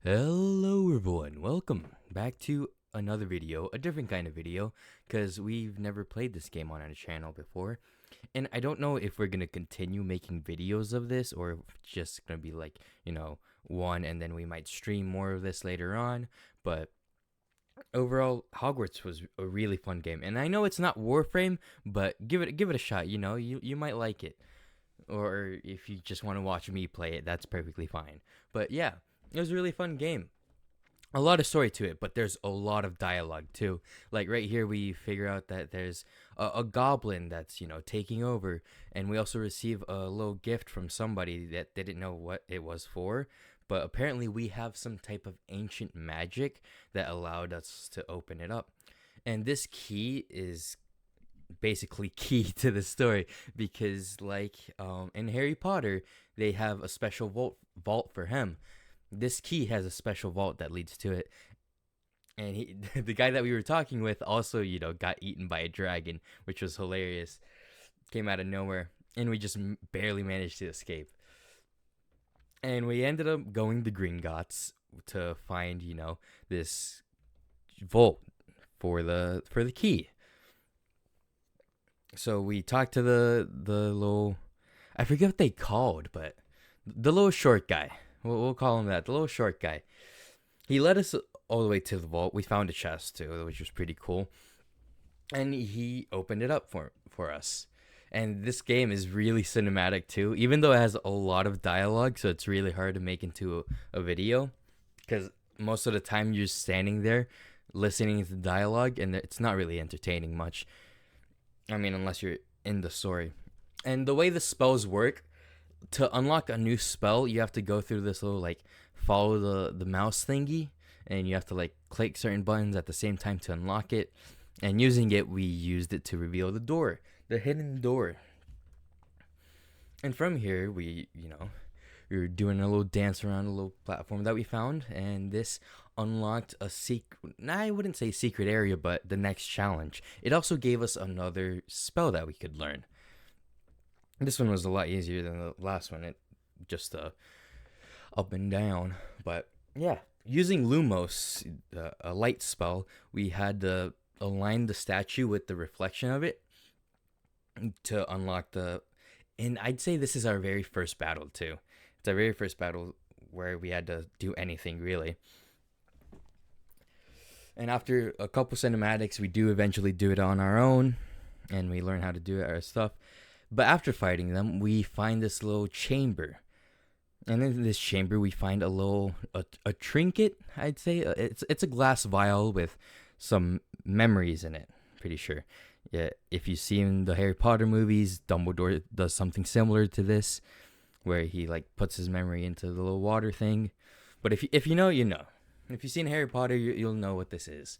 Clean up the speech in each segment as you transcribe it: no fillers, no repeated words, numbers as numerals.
Hello everyone, welcome back to another video, a different kind of video, because we've never played this game on our channel before, and I don't know if we're going to continue making videos of this, or if it's just going to be like, one, and then we might stream more of this later on, but overall, Hogwarts was a really fun game, and I know it's not Warframe, but give it a shot, you might like it, or if you just want to watch me play it, that's perfectly fine, but yeah. It was a really fun game. A lot of story to it, but there's a lot of dialogue too. Like right here, we figure out that there's a goblin that's taking over, and we also receive a little gift from somebody that didn't know what it was for. But apparently, we have some type of ancient magic that allowed us to open it up, and this key is basically key to the story because, like in Harry Potter, they have a special vault for him. This key has a special vault that leads to it, and the guy that we were talking with also got eaten by a dragon, which was hilarious. Came out of nowhere, and we just barely managed to escape, and we ended up going to Gringotts to find this vault for the key. So we talked to the little, I forget what they called, but the little short guy. We'll call him that. The little short guy. He led us all the way to the vault. We found a chest too, which was pretty cool. And he opened it up for us. And this game is really cinematic too, even though it has a lot of dialogue, so it's really hard to make into a video. Because most of the time you're standing there listening to the dialogue, and it's not really entertaining much. I mean, unless you're in the story. And the way the spells work, to unlock a new spell, you have to go through this little follow the mouse thingy, and you have to click certain buttons at the same time to unlock it. And using it, we used it to reveal the hidden door. And from here, we were doing a little dance around a little platform that we found, and this unlocked a secret. I wouldn't say secret area, but the next challenge. It also gave us another spell that we could learn. This one was a lot easier than the last one. It just up and down. But yeah, using Lumos, a light spell, we had to align the statue with the reflection of it to unlock the. And I'd say this is our very first battle too. It's our very first battle where we had to do anything really. And after a couple cinematics, we do eventually do it on our own, and we learn how to do it our stuff. But after fighting them, we find this little chamber. And in this chamber, we find a trinket, I'd say. It's a glass vial with some memories in it, pretty sure. Yeah, if you see in the Harry Potter movies, Dumbledore does something similar to this, where he puts his memory into the little water thing. But if you know, you know. If you've seen Harry Potter, you'll know what this is.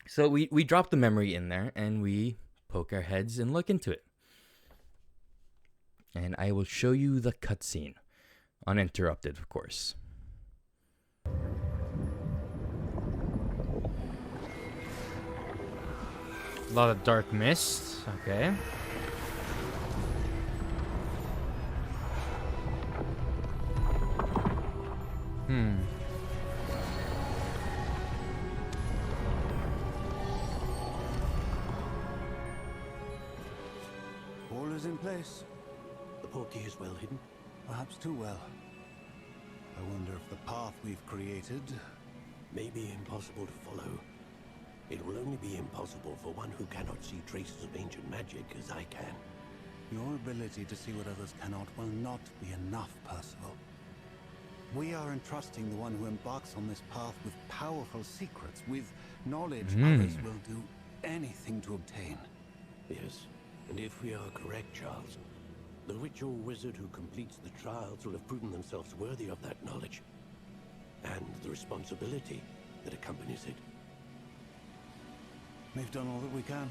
So we drop the memory in there, and we poke our heads and look into it. And I will show you the cutscene. Uninterrupted, of course. A lot of dark mist. Okay. All is in place. The portkey is well hidden. Perhaps too well. I wonder if the path we've created May be impossible to follow. It will only be impossible for one who cannot see traces of ancient magic as I can. Your ability to see what others cannot will not be enough, Percival. We are entrusting the one who embarks on this path with powerful secrets, with knowledge others will do anything to obtain. Yes, and if we are correct, Charles, the witch or wizard who completes the trials will have proven themselves worthy of that knowledge, and the responsibility that accompanies it. We've done all that we can.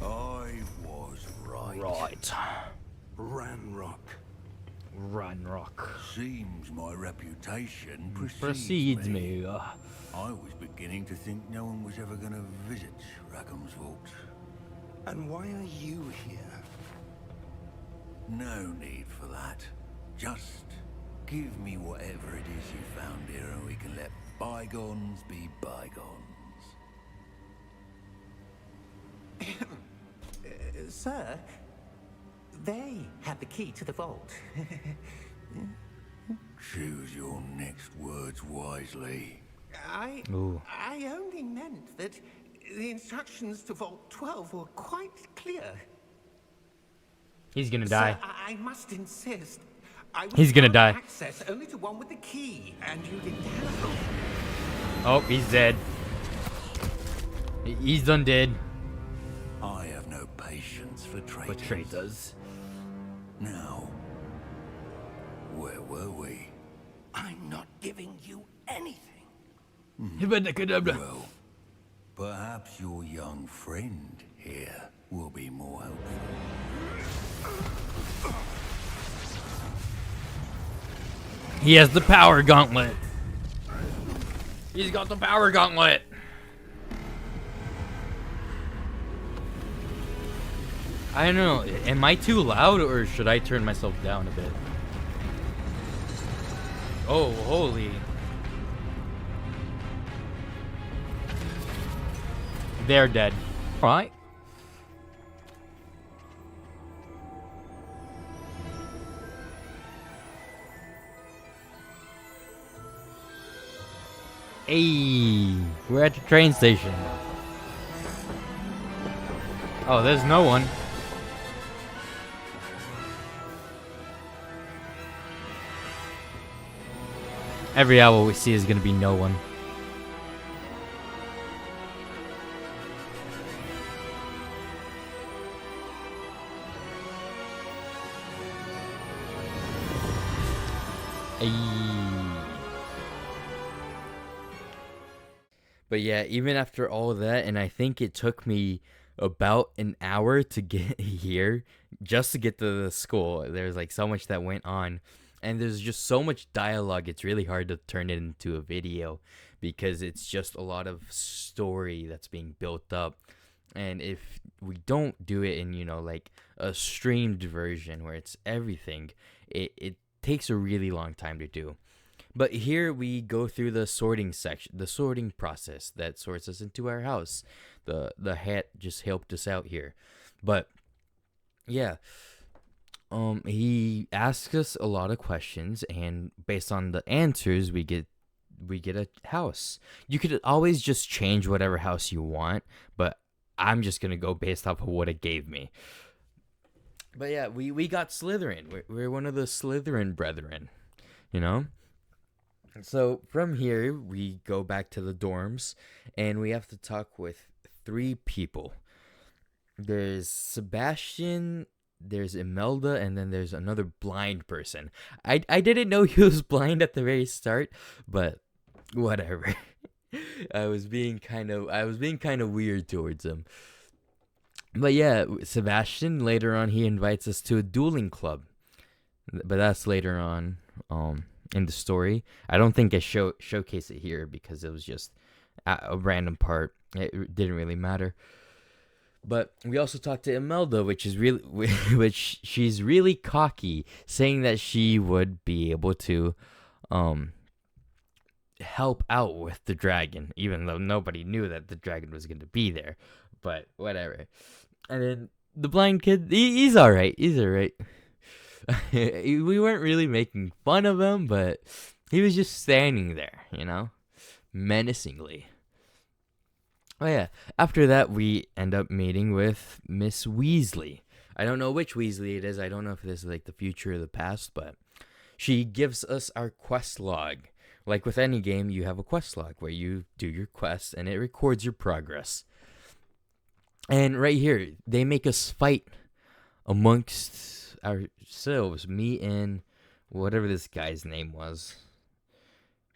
I was right. Right. Ranrock. Ranrock. Seems my reputation Precedes me. I was beginning to think no one was ever going to visit Rackham's vault. And why are you here? No need for that. Just give me whatever it is you found here and we can let bygones be bygones. Sir, they had the key to the vault. Choose your next words wisely. I only meant that the instructions to Vault 12 were quite clear. He's gonna die. Sir, I must insist. I was He's gonna die. access only to one with the key, and you didn't have it. Oh, he's dead. He's done dead. I have no patience for traitors. But traitors. Now, where were we? I'm not giving you anything. Well, perhaps your young friend here will be more helpful. He has the power gauntlet. He's got the power gauntlet. I don't know. Am I too loud or should I turn myself down a bit? Oh, holy. They're dead. All right. Hey, we're at the train station. Oh, there's no one. Every owl we see is gonna be no one. But yeah, even after all that, and I think it took me about an hour to get here, just to get to the school. There's like so much that went on, and there's just so much dialogue. It's really hard to turn it into a video because it's just a lot of story that's being built up. And if we don't do it in, like a streamed version where it's everything, it takes a really long time to do. But here we go through the sorting process that sorts us into our house. The hat just helped us out here. But yeah, he asks us a lot of questions, and based on the answers we get a house. You could always just change whatever house you want, but I'm just gonna go based off of what it gave me. But yeah, we got Slytherin. We're one of the Slytherin brethren, So from here, we go back to the dorms, and we have to talk with 3 people. There's Sebastian, there's Imelda, and then there's another blind person. I didn't know he was blind at the very start, but whatever. I was being kind of weird towards him. But yeah, Sebastian, later on, he invites us to a dueling club. But that's later on. In the story, I don't think I showcase it here because it was just a random part. It didn't really matter. But we also talked to Imelda, which she's really cocky, saying that she would be able to help out with the dragon, even though nobody knew that the dragon was going to be there. But whatever. And then the blind kid, he's all right. He's all right. We weren't really making fun of him, but he was just standing there, menacingly. Oh yeah, after that we end up meeting with Miss Weasley. I don't know which Weasley it is. I don't know if this is like the future or the past, but she gives us our quest log. Like with any game, you have a quest log where you do your quests and it records your progress. And right here, they make us fight amongst ourselves, me and whatever this guy's name was.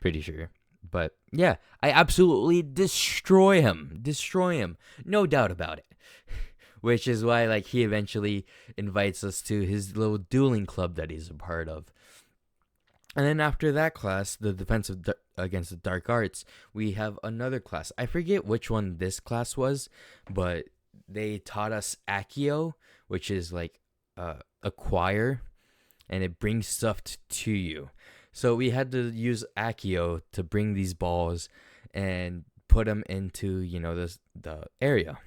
Pretty sure. But yeah, I absolutely destroy him. No doubt about it. Which is why he eventually invites us to his little dueling club that he's a part of. And then after that class, the against the dark arts, we have another class. I forget which one this class was, but they taught us Accio, which is like a choir, and it brings stuff to you. So we had to use Accio to bring these balls and put them into, the area.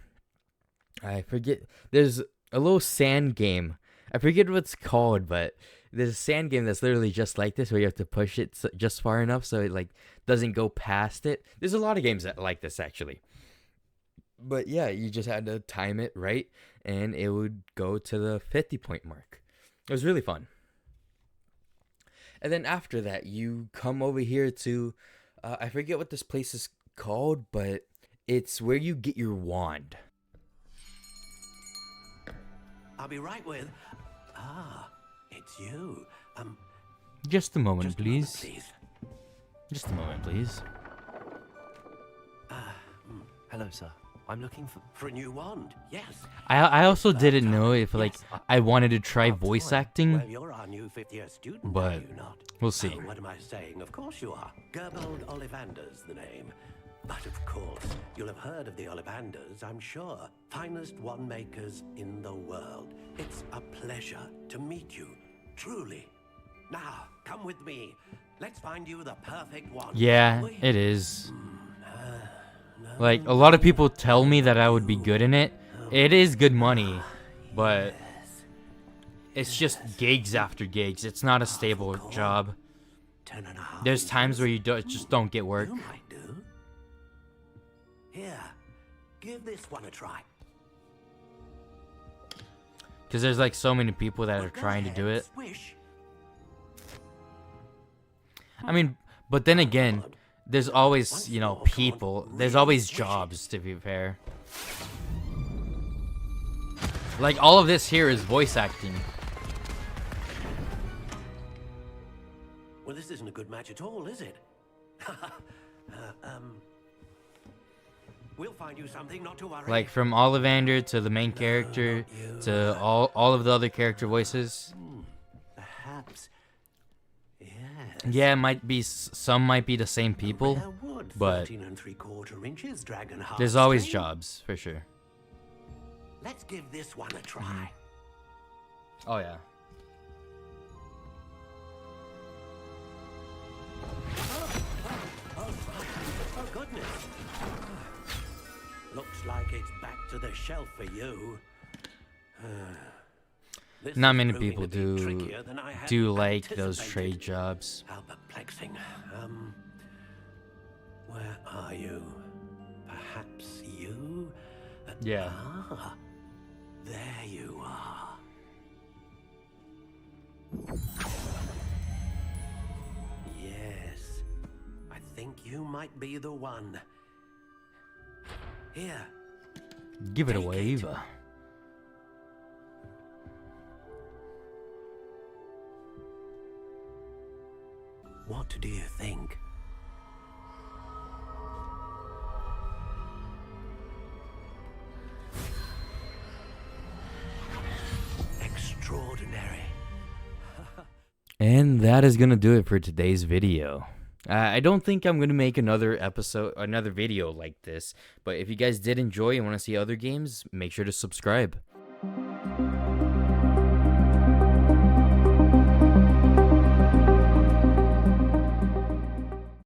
I forget. There's a little sand game. I forget what it's called, but there's a sand game that's literally just like this, where you have to push it just far enough so it like doesn't go past it. There's a lot of games that like this actually. But yeah, you just had to time it right, and it would go to the 50-point mark. It was really fun. And then after that, you come over here to, I forget what this place is called, but it's where you get your wand. I'll be right with... Ah, it's you. Just a moment, Just a please. moment, please. Just a moment, please. Hello, sir. I'm looking For a new wand, yes. I also didn't know if like I wanted to try voice acting, Well, you're our new fifth-year student, but are you not? we'll see. Oh, what am I saying? Of course you are. Gerbold Ollivander's the name. But of course, you'll have heard of the Ollivanders, I'm sure. Finest wand makers in the world. It's a pleasure to meet you, truly. Now, come with me. Let's find you the perfect wand. Yeah, shall we? it is. Like, a lot of people tell me that I would be good in it. It is good money, but it's just gigs after gigs. It's not a stable job. 10.5 There's times inches. where you just don't get work. You might do. Here, give this one a try. Because there's like so many people that Well, are go trying to do ahead, it. Swish. I mean, but then again, God. there's always, Once more, come on, people. There's really always swish it. jobs, to be fair. Like, all of this here is voice acting. Well, this isn't a good match at all, is it? We'll find you something, not to worry. Like, from Ollivander to the main character not you. to all of the other character voices. Perhaps. Yes. Yeah, it might be, some might be the same people, Rare wood, but 13 3/4 inches, dragon heart there's always string. jobs, for sure. Let's give this one a try. Oh, yeah. Oh, goodness. Looks like it's back to the shelf for you. This Not is many proving people to be trickier than I had like those trade anticipated. jobs. How perplexing. Where are you? Perhaps you? Yeah. Ah, there you are. Yes, I think you might be the one. Here, Give it Take away, it. Eva. what do you think? Extraordinary. And that is going to do it for today's video. I don't think I'm going to make another video like this. But if you guys did enjoy and want to see other games, make sure to subscribe.